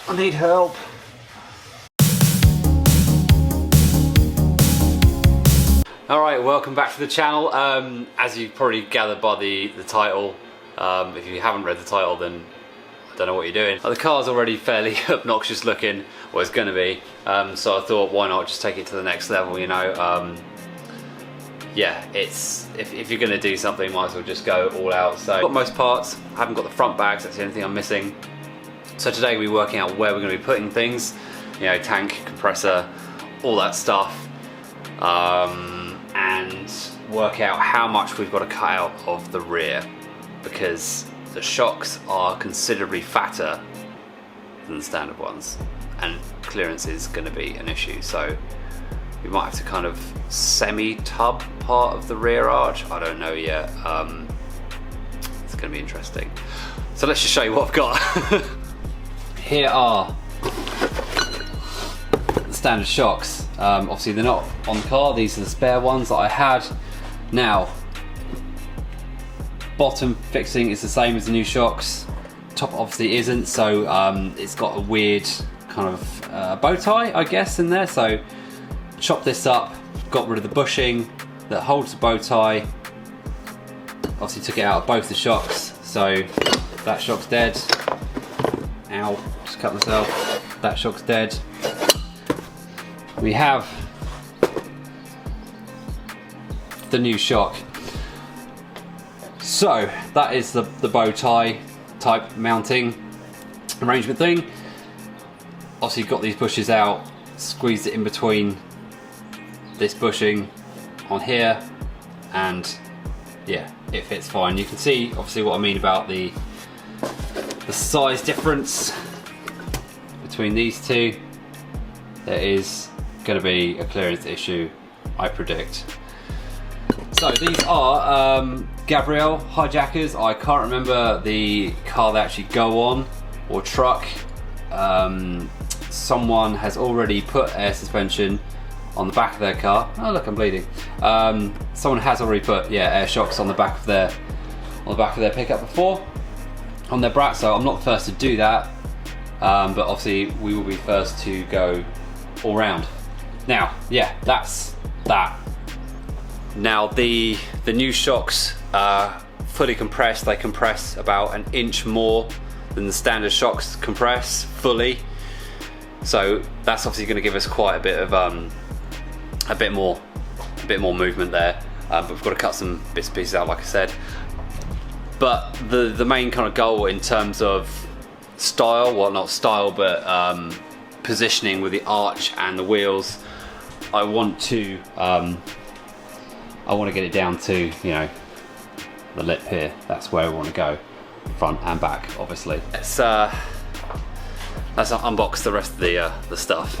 I need help. Alright, welcome back to the channel. As you probably gathered by the title, if you haven't read the title then I don't know what you're doing. The car's already fairly obnoxious looking, or it's going to be, so I thought why not just take it to the next level, you know. Yeah, it's if you're going to do something, might as well just go all out. So I've got most parts, I haven't got the front bags, that's the only thing I'm missing. So today we're working out where we're going to be putting things, you know, tank, compressor, all that stuff. And work out how much we've got to cut out of the rear, because the shocks are considerably fatter than the standard ones and clearance is going to be an issue, so we might have to kind of semi-tub part of the rear arch. I don't know yet. It's going to be interesting, so let's just show you what I've got. Here are the standard shocks. Obviously they're not on the car, these are the spare ones that I had. Now, bottom fixing is the same as the new shocks, top obviously isn't, so it's got a weird kind of bow tie, I guess, in there. So chopped this up, got rid of the bushing that holds the bow tie, obviously took it out of both the shocks, so that shock's dead. Ow, just cut myself. That shock's dead. We have the new shock. So that is the bow tie type mounting arrangement thing. Obviously you've got these bushes out, squeezed it in between this bushing on here, and yeah, it fits fine. You can see obviously what I mean about the size difference between these two. There is going to be a clearance issue, I predict. So these are Gabrielle hijackers. I can't remember the car they actually go on, or truck. Someone has already put air suspension on the back of their car. Oh look, I'm bleeding. Someone has already put air shocks on the back of their pickup before, on their Brat. So I'm not the first to do that, but obviously we will be first to go all round. Now, yeah, that's that. Now the new shocks are fully compressed. They compress about an inch more than the standard shocks compress fully. So that's obviously going to give us quite a bit of a bit more movement there. But we've got to cut some bits and pieces out, like I said. But the main kind of goal in terms of style, well, not style, but positioning with the arch and the wheels, I want to get it down to, you know, the lip here. That's where I want to go, front and back, obviously. Let's unbox the rest of the stuff.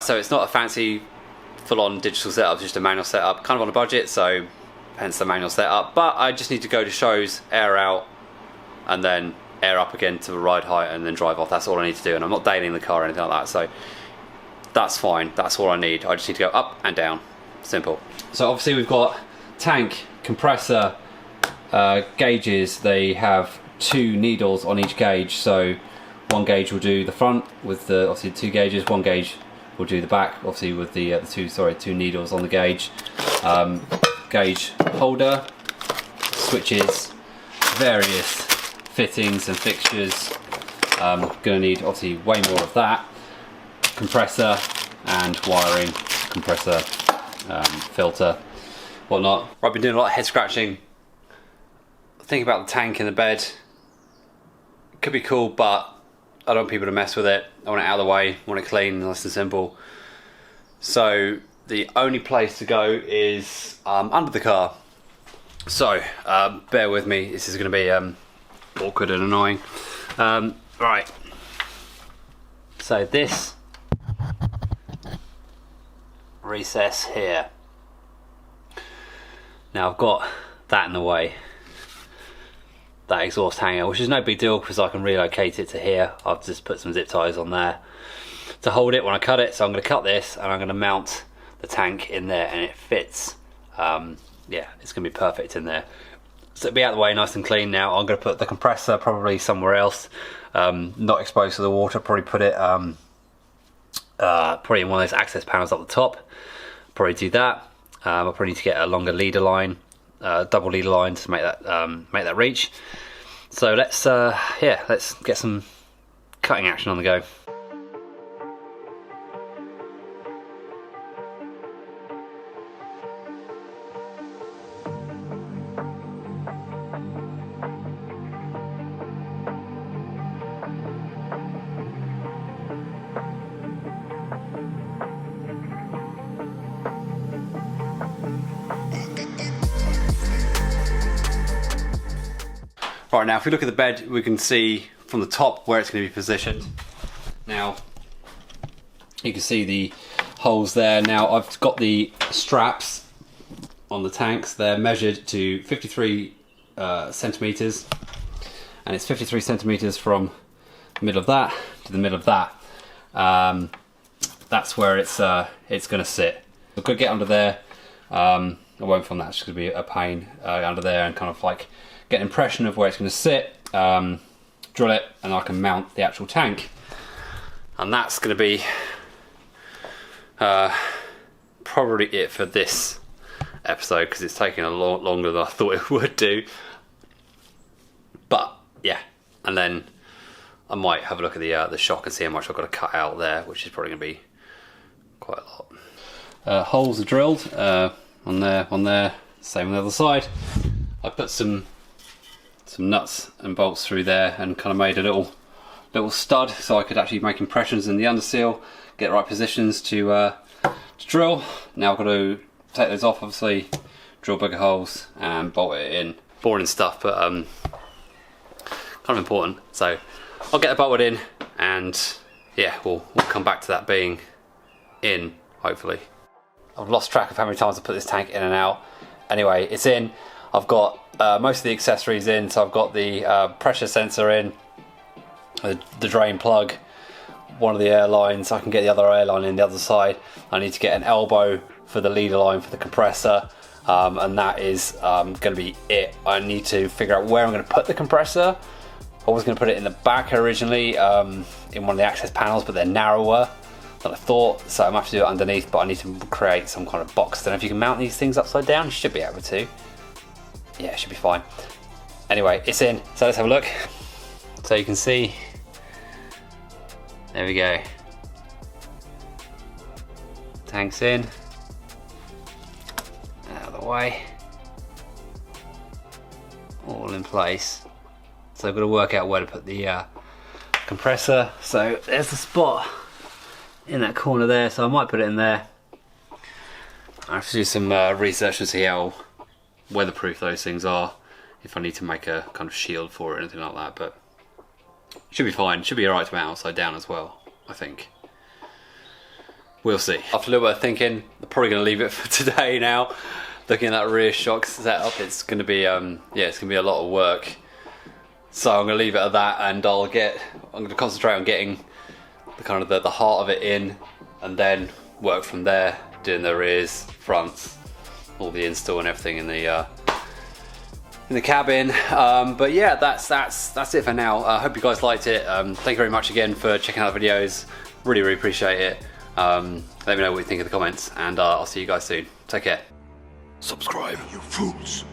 So it's not a fancy full-on digital setup, it's just a manual setup, kind of on a budget, so hence the manual setup. But I just need to go to shows, air out, and then air up again to the ride height and then drive off. That's all I need to do, and I'm not dailing the car or anything like that, so that's fine. That's all I need. I just need to go up and down. Simple. So obviously we've got tank, compressor, gauges. They have 2 needles on each gauge, so one gauge will do the front with the obviously 2 gauges, one gauge will do the back, obviously with the two needles on the gauge. Gauge holder, switches, various fittings and fixtures. Gonna need obviously way more of that. Compressor and wiring, compressor, filter, whatnot. I've been doing a lot of head scratching, thinking about the tank in the bed. It could be cool, but I don't want people to mess with it. I want it out of the way, I want it clean, nice and simple. So the only place to go is under the car. So bear with me, this is going to be awkward and annoying. Right, so this recess here. Now I've got that in the way, that exhaust hanger, which is no big deal because I can relocate it to here. I've just put some zip ties on there to hold it when I cut it. So I'm going to cut this and I'm going to mount the tank in there, and it fits. Yeah, it's going to be perfect in there. So it'll be out of the way, nice and clean. Now I'm going to put the compressor probably somewhere else, not exposed to the water. Probably put it probably in one of those access panels up the top. Probably do that. I'll probably need to get a longer leader line, double leader line to make that reach. So let's yeah, let's get some cutting action on the go. Right, now if we look at the bed, we can see from the top where it's going to be positioned. Now you can see the holes there. Now I've got the straps on the tanks. They're measured to 53 centimeters, and it's 53 centimeters from the middle of that to the middle of that. That's where it's going to sit. I'm going to get under there. I won't film that, it's going to be a pain under there, and kind of like get an impression of where it's going to sit, drill it, and I can mount the actual tank. And that's going to be probably it for this episode, because it's taking a lot longer than I thought it would do. But yeah, and then I might have a look at the shock and see how much I've got to cut out there, which is probably going to be quite a lot. Holes are drilled on there, same on the other side. I put some nuts and bolts through there and kind of made a little stud so I could actually make impressions in the underseal, get the right positions to drill. Now I've got to take those off, obviously, drill bigger holes and bolt it in. Boring stuff, but kind of important. So I'll get it bolted in, and yeah, we'll come back to that being in, hopefully. I've lost track of how many times I put this tank in and out. Anyway, it's in. I've got most of the accessories in, so I've got the pressure sensor in, the drain plug, one of the air lines. I can get the other air line in the other side. I need to get an elbow for the leader line for the compressor, and that is going to be it. I need to figure out where I'm going to put the compressor. I was going to put it in the back originally, in one of the access panels, but they're narrower than I thought, so I'm going to have to do it underneath, but I need to create some kind of box. I don't know if you can mount these things upside down. You should be able to. Yeah, it should be fine. Anyway, it's in, so let's have a look. So you can see, there we go. Tank's in, out of the way, all in place. So I've got to work out where to put the compressor. So there's the spot in that corner there, so I might put it in there. I have to do some research and see how weatherproof those things are, if I need to make a kind of shield for it or anything like that, but should be fine. Should be alright to mount upside down as well, I think. We'll see. After a little bit of thinking, I'm probably going to leave it for today now. Looking at that rear shock setup, it's going to be yeah, it's going to be a lot of work. So I'm going to leave it at that, and I'm going to concentrate on getting the kind of the heart of it in, and then work from there, doing the rears, fronts, all the install and everything in the cabin. But yeah, that's it for now. I hope you guys liked it. Thank you very much again for checking out the videos. Really appreciate it. Let me know what you think in the comments, and I'll see you guys soon. Take care. Subscribe, you fools.